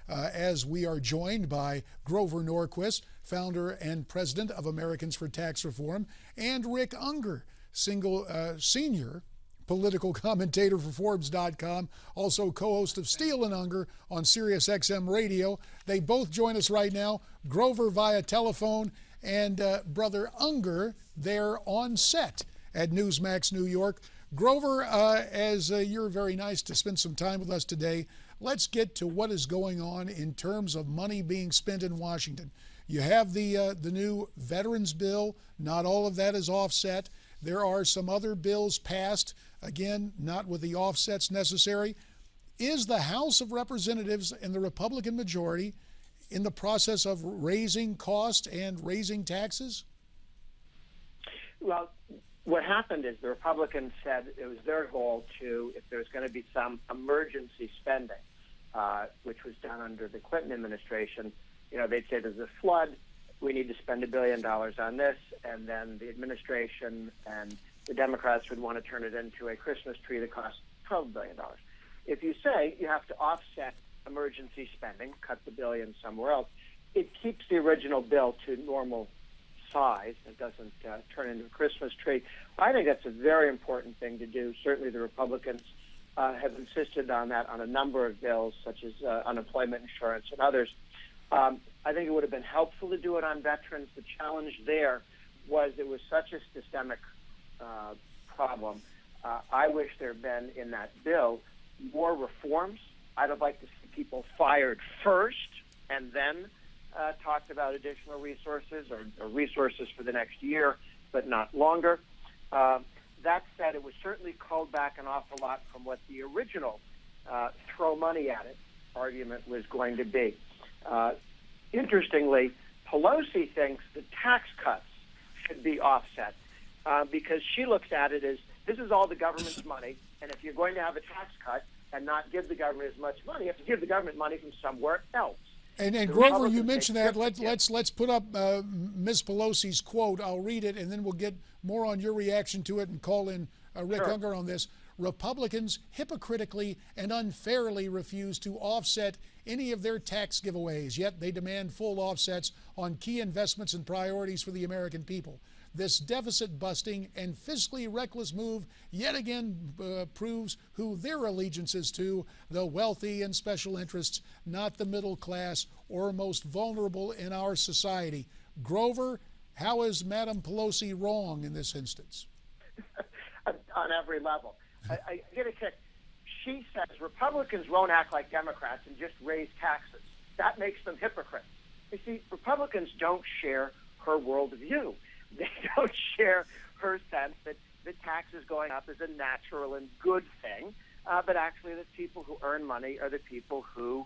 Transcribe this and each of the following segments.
as we are joined by Grover Norquist, founder and president of Americans for Tax Reform, and Rick Ungar, senior political commentator for Forbes.com, also co-host of Steele and Ungar on Sirius XM Radio. They both join us right now. Grover via telephone, and Brother Ungar there on set at Newsmax New York. Grover, as you're very nice to spend some time with us today, let's get to what is going on in terms of money being spent in Washington. You have the new veterans bill. Not all of that is offset. There are some other bills passed, again, not with the offsets necessary. Is the House of Representatives and the Republican majority in the process of raising costs and raising taxes? Well, what happened is the Republicans said it was their goal to, if there's going to be some emergency spending, which was done under the Clinton administration, they'd say there's a flood, we need to spend $1 billion on this, and then the administration and the Democrats would want to turn it into a Christmas tree that costs $12 billion. If you say you have to offset emergency spending, cut the billion somewhere else, it keeps the original bill to normal size. It doesn't turn into a Christmas tree. I think that's a very important thing to do. Certainly the Republicans have insisted on that on a number of bills, such as unemployment insurance and others. I think it would have been helpful to do it on veterans. The challenge there was it was such a systemic problem. I wish there had been in that bill more reforms. I'd have liked to see people fired first and then talked about additional resources or resources for the next year, but not longer. That said, it was certainly called back an awful lot from what the original throw money at it argument was going to be. Interestingly, Pelosi thinks the tax cuts should be offset because she looks at it as this is all the government's money, and if you're going to have a tax cut and not give the government as much money, you have to give the government money from somewhere else. And Grover, you mentioned that. Let's put up Ms. Pelosi's quote. I'll read it, and then we'll get more on your reaction to it and call in Rick Ungar on this. Republicans hypocritically and unfairly refuse to offset any of their tax giveaways, yet they demand full offsets on key investments and priorities for the American people. This deficit-busting and fiscally reckless move yet again proves who their allegiance is to, the wealthy and special interests, not the middle class or most vulnerable in our society. Grover, how is Madam Pelosi wrong in this instance? On every level. I get a kick. She says Republicans won't act like Democrats and just raise taxes. That makes them hypocrites. You see, Republicans don't share her worldview. They don't share her sense that the taxes going up is a natural and good thing, but actually the people who earn money are the people who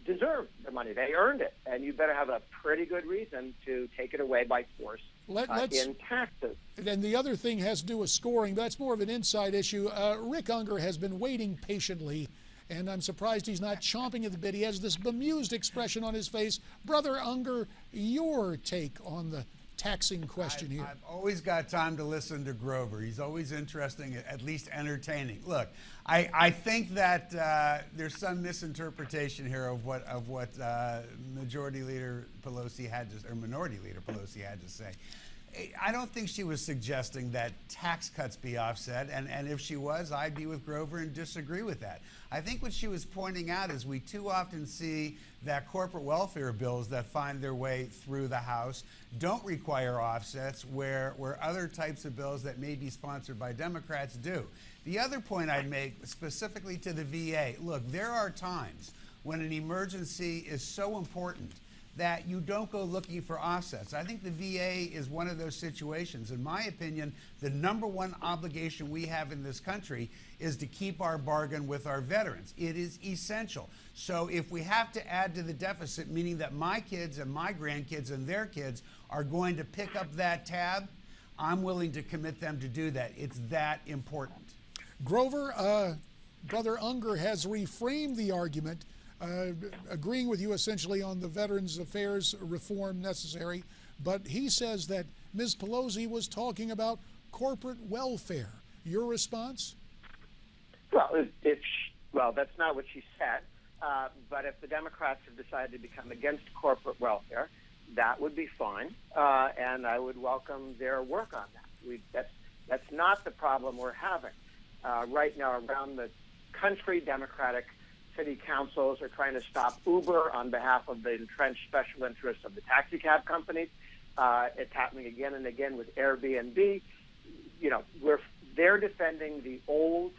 deserve the money. They earned it, and you better have a pretty good reason to take it away by force in taxes. And the other thing has to do with scoring. That's more of an inside issue. Rick Ungar has been waiting patiently, and I'm surprised he's not chomping at the bit. He has this bemused expression on his face. Brother Ungar, your take on the taxing question here. I've always got time to listen to Grover. He's always interesting, at least entertaining. Look, I think that there's some misinterpretation here of what Majority Leader Pelosi had to, or Minority Leader Pelosi had to say. I don't think she was suggesting that tax cuts be offset, and if she was, I'd be with Grover and disagree with that. I think what she was pointing out is we too often see that corporate welfare bills that find their way through the House don't require offsets where other types of bills that may be sponsored by Democrats do. The other point I'd make specifically to the VA, look, there are times when an emergency is so important that you don't go looking for offsets. I think the VA is one of those situations. In my opinion, the number one obligation we have in this country is to keep our bargain with our veterans. It is essential. So if we have to add to the deficit, meaning that my kids and my grandkids and their kids are going to pick up that tab, I'm willing to commit them to do that. It's that important. Grover, Brother Ungar has reframed the argument, agreeing with you essentially on the Veterans Affairs reform necessary, but he says that Ms. Pelosi was talking about corporate welfare. Your response? Well, well, that's not what she said, but but if the Democrats have decided to become against corporate welfare, that would be fine, and I would welcome their work on that. That's not the problem we're having. Right now around the country, Democratic city councils are trying to stop Uber on behalf of the entrenched special interests of the taxi cab companies. It's happening again and again with Airbnb. You know, they're defending the old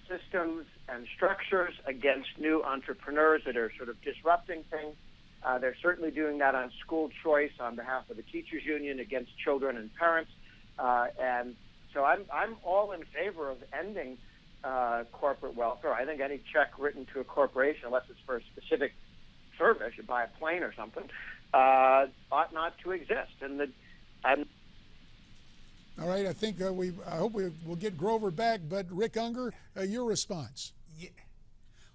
systems and structures against new entrepreneurs that are sort of disrupting things. They're certainly doing that on school choice on behalf of the teachers union against children and parents. And so I'm all in favor of ending corporate welfare. I think any check written to a corporation, unless it's for a specific service, you buy a plane or something, ought not to exist. And all right, I think I hope we'll get Grover back, but Rick Ungar, your response. Yeah.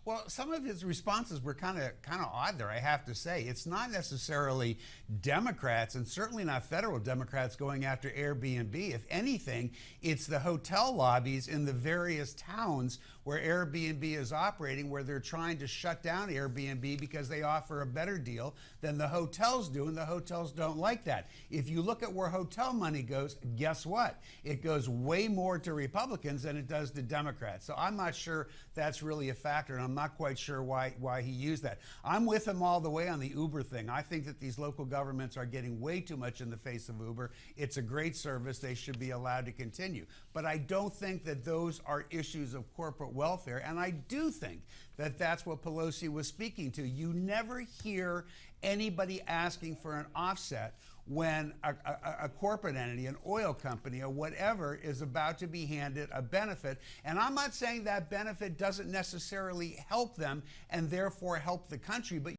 Well, some of his responses were kind of odd there, I have to say. It's not necessarily Democrats, and certainly not federal Democrats, going after Airbnb. If anything, it's the hotel lobbies in the various towns where Airbnb is operating, where they're trying to shut down Airbnb because they offer a better deal than the hotels do, and the hotels don't like that. If you look at where hotel money goes, guess what? It goes way more to Republicans than it does to Democrats. So I'm not sure that's really a factor, and I'm not quite sure why he used that. I'm with him all the way on the Uber thing. I think that these local governments are getting way too much in the face of Uber. It's a great service. They should be allowed to continue. But I don't think that those are issues of corporate welfare, and I do think that that's what Pelosi was speaking to. You never hear anybody asking for an offset when a corporate entity, an oil company or whatever, is about to be handed a benefit. And I'm not saying that benefit doesn't necessarily help them and therefore help the country, but